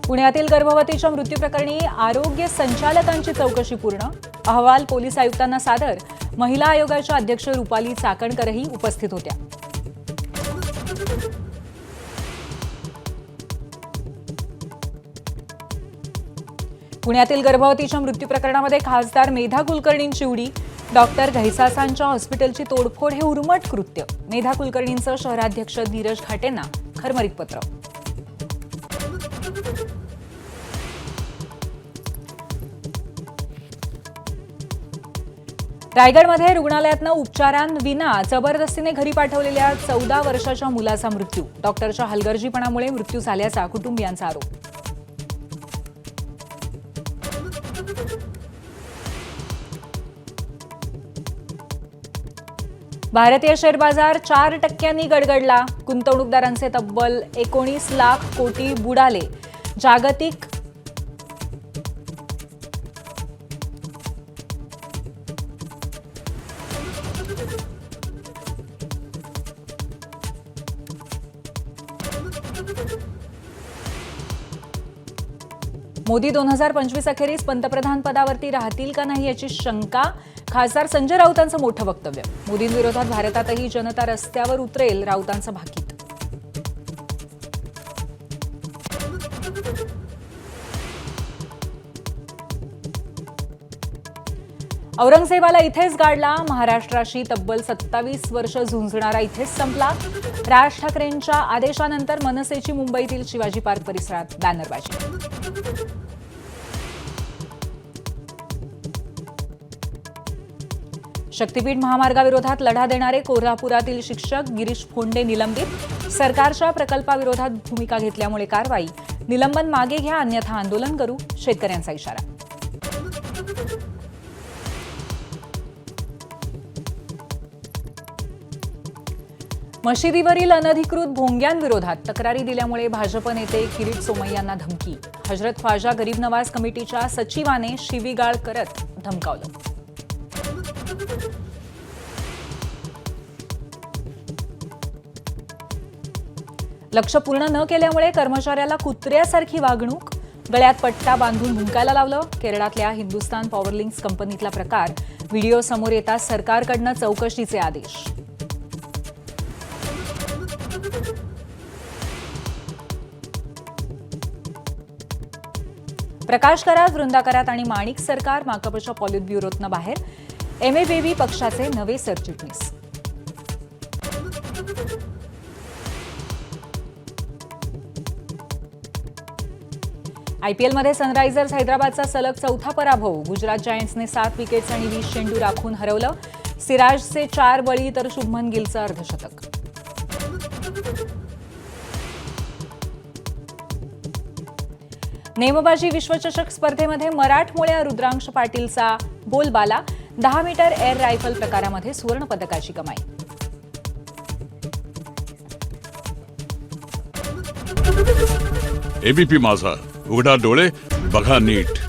पुण्यातील गर्भवतीच्या मृत्यूप्रकरणी आरोग्य संचालकांची चौकशी पूर्ण, अहवाल पोलीस आयुक्तांना सादर. महिला आयोगाच्या अध्यक्ष रुपाली चाकणकरही उपस्थित होत्या. पुण्यातील गर्भवतीच्या मृत्यू प्रकरणामध्ये खासदार मेधा कुलकर्णींची उडी, डॉक्टर घैसासांच्या हॉस्पिटलची तोडफोड हे उर्मट कृत्य. मेधा कुलकर्णींचं शहराध्यक्ष धीरज घाटेंना खरमरीत पत्र. रायगडमध्ये रुग्णालयातनं उपचारांविना जबरदस्तीने घरी पाठवलेल्या 14 वर्षाच्या मुलाचा मृत्यू. डॉक्टरच्या हलगर्जीपणामुळे मृत्यू झाल्याचा कुटुंबियांचा आरोप. भारतीय शेअर बाजार 4% गडगडला. गुंतवणूकदारांचे तब्बल 19 लाख कोटी बुडाले. जागतिक मोदी 2025 अखेरीस पंतप्रधान पदावरती राहतील का नाही याची शंका. खासदार संजय राऊतांचं मोठं वक्तव्य. मोदींविरोधात भारतातही जनता रस्त्यावर उतरेल, राऊतांचं भाकीत. औरंगजेबाला इथेच गाडला. महाराष्ट्राशी तब्बल 27 वर्ष झुंजणारा इथेच संपला. राज ठाकरेंच्या आदेशानंतर मनसेची मुंबईतील शिवाजी पार्क परिसरात बॅनरबाजी. शक्तीपीठ महामार्गाविरोधात लढा देणारे कोल्हापुरातील शिक्षक गिरीश फोंडे निलंबित. सरकारच्या प्रकल्पाविरोधात भूमिका घेतल्यामुळे कारवाई. निलंबन मागे घ्या, अन्यथा आंदोलन करू, शेतकऱ्यांचा इशारा. मशिदीवरील अनधिकृत भोंग्यांविरोधात तक्रारी दिल्यामुळे भाजप नेते किरीट सोमय्यांना धमकी. हजरत ख्वाजा गरीब नवाज कमिटीच्या सचिवाने शिवीगाळ करत धमकावलं. लक्ष पूर्ण न केल्यामुळे कर्मचाऱ्याला कुत्र्यासारखी वागणूक. गळ्यात पट्टा बांधून भुंकायला लावलं. केरळातल्या हिंदुस्तान पॉवर लिंक्स कंपनीतला प्रकार. व्हिडिओ समोर येताच सरकारकडनं चौकशीचे आदेश. प्रकाश करात, वृंदा करात आणि माणिक सरकार माकपच्या पॉलिट ब्युरोतनं बाहेर. एमएबीबी पक्षाचे नवे सरचिटणीस. आयपीएलमध्ये सनरायझर्स हैदराबादचा सलग चौथा पराभव. गुजरात जायंट्सने 7 विकेट्स आणि 20 चेंडू राखून हरवलं. सिराजचे 4 बळी तर शुभमन गिलचं अर्धशतक. नेमबाजी विश्वचषक स्पर्धेमध्ये मराठमोळ्या रुद्रांश पाटीलचा बोलबाला. 10 मीटर एअर रायफल प्रकारामध्ये सुवर्णपदकाची कमाई. एबीपी माझा, उघडा डोळे बघा नीट.